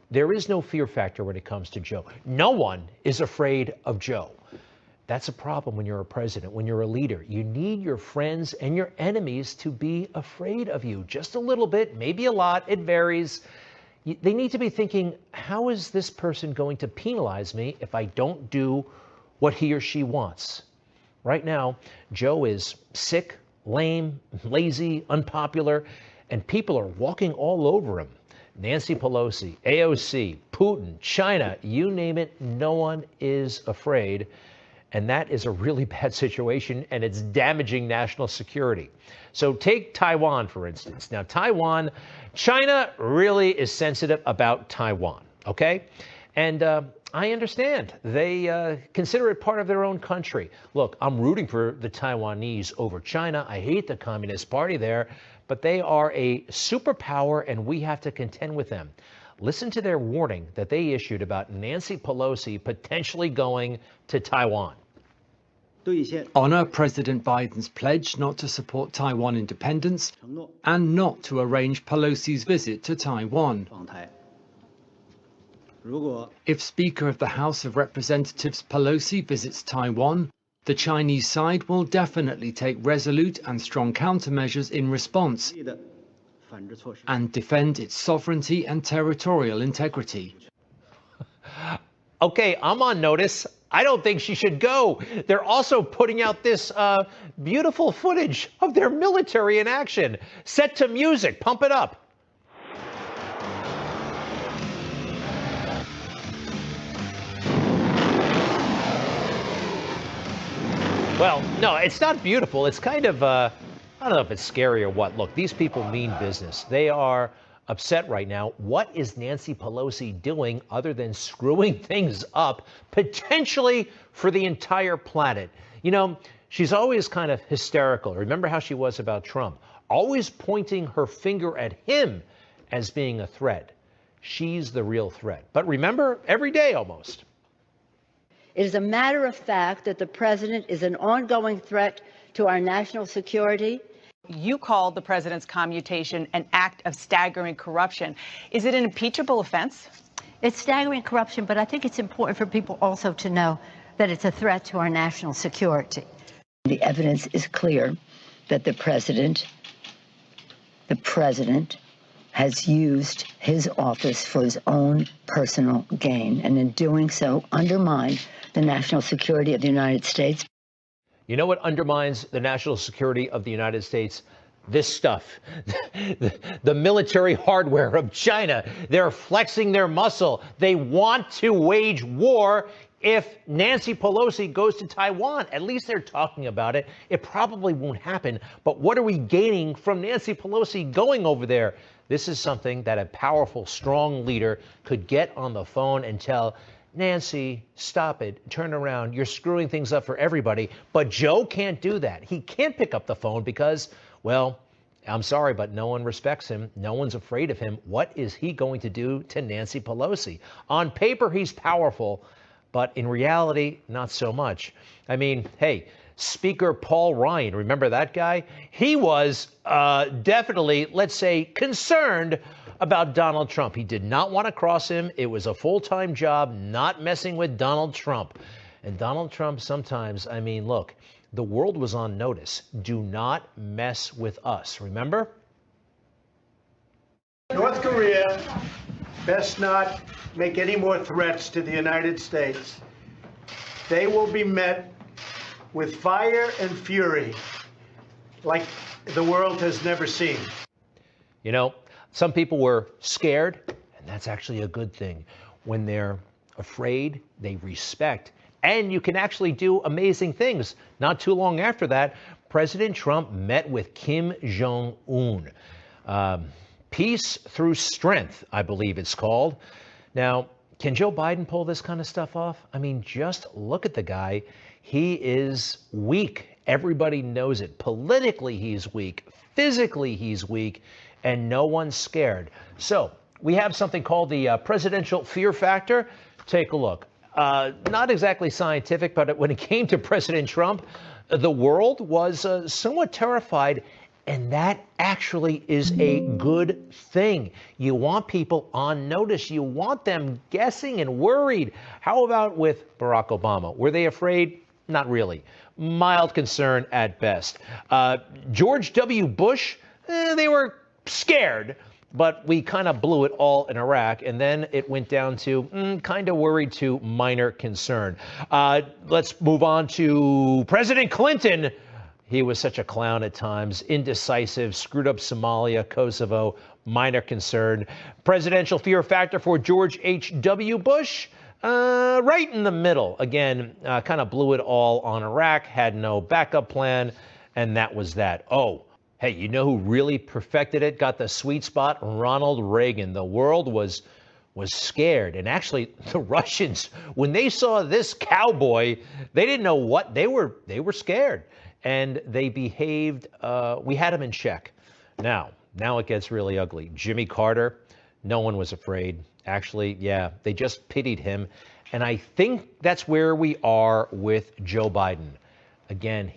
There is no fear factor when it comes to Joe. No one is afraid of Joe. That's a problem when you're a president, when you're a leader. You need your friends and your enemies to be afraid of you. Just a little bit, maybe a lot, it varies. They need to be thinking, how is this person going to penalize me if I don't do what he or she wants? Right now, Joe is sick, lame, lazy, unpopular, and people are walking all over him. Nancy Pelosi, AOC, Putin, China, you name it, no one is afraid. And that is a really bad situation, and it's damaging national security. So take Taiwan, for instance. Now, Taiwan, China really is sensitive about Taiwan, okay? And I understand. They consider it part of their own country. Look, I'm rooting for the Taiwanese over China. I hate the Communist Party there, but they are a superpower, and we have to contend with them. Listen to their warning that they issued about Nancy Pelosi potentially going to Taiwan. Honor President Biden's pledge not to support Taiwan independence and not to arrange Pelosi's visit to Taiwan. If Speaker of the House of Representatives Pelosi visits Taiwan, the Chinese side will definitely take resolute and strong countermeasures in response and defend its sovereignty and territorial integrity. Okay, I'm on notice. I don't think she should go. They're also putting out this beautiful footage of their military in action, set to music. Pump it up. Well, no, it's not beautiful. It's kind of, I don't know if it's scary or what. Look, these people mean business. They are upset right now. What is Nancy Pelosi doing other than screwing things up, potentially for the entire planet? You know, she's always kind of hysterical. Remember how she was about Trump, always pointing her finger at him as being a threat. She's the real threat. But remember, every day almost. It is a matter of fact that the president is an ongoing threat to our national security. You called the president's commutation an act of staggering corruption. Is it an impeachable offense? It's staggering corruption, but I think it's important for people also to know that it's a threat to our national security. The evidence is clear that the president has used his office for his own personal gain, and in doing so undermined the national security of the United States. You know what undermines the national security of the United States? This stuff, the military hardware of China. They're flexing their muscle. They want to wage war if Nancy Pelosi goes to Taiwan. At least they're talking about it. It probably won't happen. But what are we gaining from Nancy Pelosi going over there? This is something that a powerful, strong leader could get on the phone and tell Nancy, stop it, turn around, you're screwing things up for everybody. But Joe can't do that. He can't pick up the phone because, well, I'm sorry, but no one respects him. No one's afraid of him. What is he going to do to Nancy Pelosi? On paper, he's powerful, but in reality, not so much. I mean, hey, Speaker Paul Ryan, remember that guy? He was definitely, let's say, concerned about Donald Trump. He did not want to cross him. It was a full-time job, not messing with Donald Trump. And Donald Trump sometimes, I mean, look, the world was on notice. Do not mess with us. Remember? North Korea best not make any more threats to the United States. They will be met with fire and fury like the world has never seen. You know, some people were scared, and that's actually a good thing. When they're afraid, they respect, and you can actually do amazing things. Not too long after that, President Trump met with Kim Jong-un. Peace through strength, I believe it's called. Now, can Joe Biden pull this kind of stuff off? I mean, just look at the guy. He is weak. Everybody knows it. Politically, he's weak. Physically, he's weak. And no one's scared. So we have something called the presidential fear factor. Take a look. Not exactly scientific, but when it came to President Trump, the world was somewhat terrified And that actually is a good thing. You want people on notice. You want them guessing and worried. How about with Barack Obama? Were they afraid? Not really. Mild concern at best. George W. Bush, they were scared, but we kind of blew it all in Iraq, and then it went down to kind of worried to minor concern. Let's move on to President Clinton. He was such a clown at times, indecisive, screwed up Somalia, Kosovo, minor concern. Presidential fear factor for George H.W. Bush, right in the middle. Again, kind of blew it all on Iraq, had no backup plan, and that was that. Oh, hey, you know who really perfected it, got the sweet spot? Ronald Reagan. The world was scared. And actually, the Russians, when they saw this cowboy, they didn't know what, they were scared. And they behaved, we had him in check. Now it gets really ugly. Jimmy Carter, no one was afraid. Actually, yeah, they just pitied him. And I think that's where we are with Joe Biden. Again,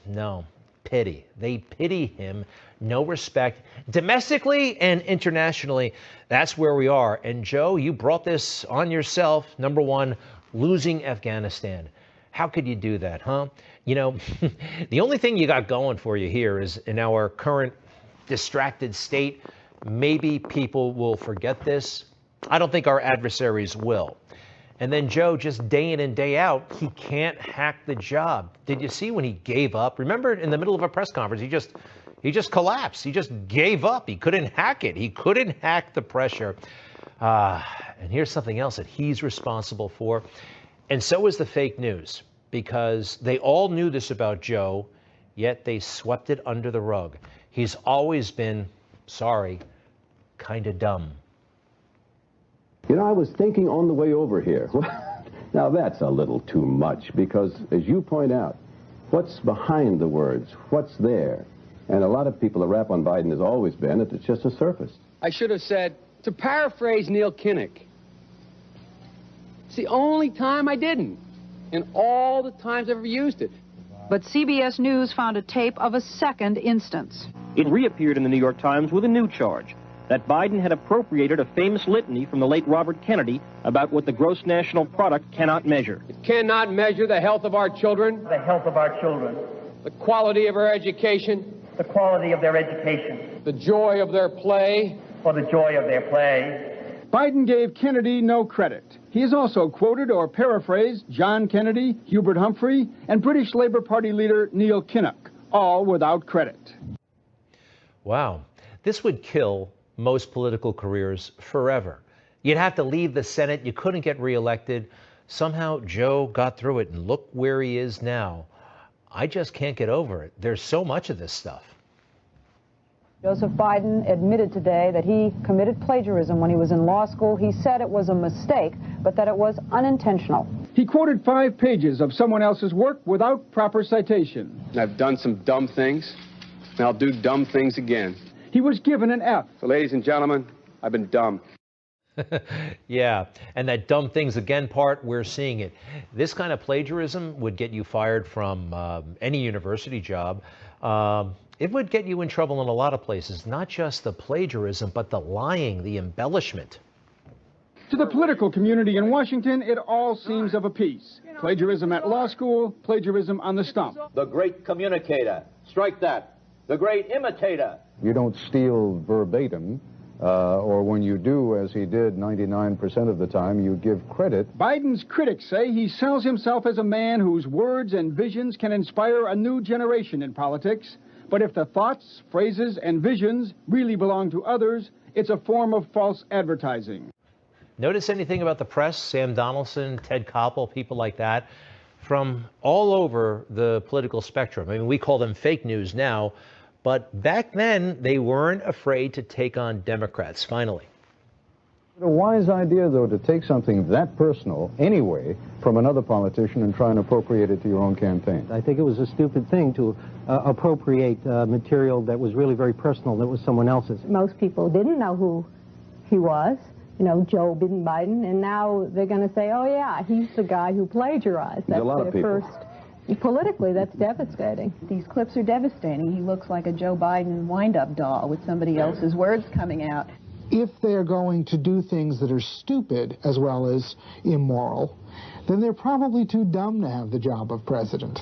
no pity. They pity him, no respect. Domestically and internationally, that's where we are. And Joe, you brought this on yourself. Number one, losing Afghanistan. How could you do that, huh? You know, the only thing you got going for you here is in our current distracted state, maybe people will forget this. I don't think our adversaries will. And then Joe, just day in and day out, he can't hack the job. Did you see when he gave up? Remember in the middle of a press conference, he just collapsed. He just gave up. He couldn't hack it. He couldn't hack the pressure. And here's something else that he's responsible for. And so is the fake news, because they all knew this about Joe, yet they swept it under the rug. He's always been, sorry, kind of dumb. You know, I was thinking on the way over here. Now that's a little too much, because as you point out, what's behind the words? What's there? And a lot of people, the rap on Biden has always been that it's just a surface. I should have said, to paraphrase Neil Kinnock, it's the only time I didn't, and all the times I've ever used it. But CBS News found a tape of a second instance. It reappeared in the New York Times with a new charge, that Biden had appropriated a famous litany from the late Robert Kennedy about what the gross national product cannot measure. It cannot measure the health of our children, the health of our children, the quality of our education, the quality of their education, the joy of their play, or the joy of their play. Biden gave Kennedy no credit. He has also quoted or paraphrased John Kennedy, Hubert Humphrey, and British Labour Party leader Neil Kinnock, all without credit. Wow, this would kill most political careers forever. You'd have to leave the Senate. You couldn't get reelected. Somehow Joe got through it, and look where he is now. I just can't get over it. There's so much of this stuff. Joseph Biden admitted today that he committed plagiarism when he was in law school. He said it was a mistake, but that it was unintentional. He quoted 5 pages of someone else's work without proper citation. I've done some dumb things, and I'll do dumb things again. He was given an F. So, ladies and gentlemen, I've been dumb. Yeah, and that dumb things again part, we're seeing it. This kind of plagiarism would get you fired from any university job. It would get you in trouble in a lot of places, not just the plagiarism, but the lying, the embellishment. To the political community in Washington, it all seems of a piece. Plagiarism at law school, plagiarism on the stump. The great communicator, strike that. The great imitator. You don't steal verbatim, or when you do, as he did 99% of the time, you give credit. Biden's critics say he sells himself as a man whose words and visions can inspire a new generation in politics. But if the thoughts, phrases, and visions really belong to others, it's a form of false advertising. Notice anything about the press? Sam Donaldson, Ted Koppel, people like that, from all over the political spectrum. I mean, we call them fake news now, but back then they weren't afraid to take on Democrats, finally. A wise idea, though, to take something that personal, anyway, from another politician and try and appropriate it to your own campaign. I think it was a stupid thing to appropriate material that was really very personal, that was someone else's. Most people didn't know who he was, you know, Joe Biden, and now they're going to say, oh, yeah, he's the guy who plagiarized. That's a lot of people. First Politically, that's devastating. These clips are devastating. He looks like a Joe Biden wind-up doll with somebody else's words coming out. If they're going to do things that are stupid as well as immoral, then they're probably too dumb to have the job of president.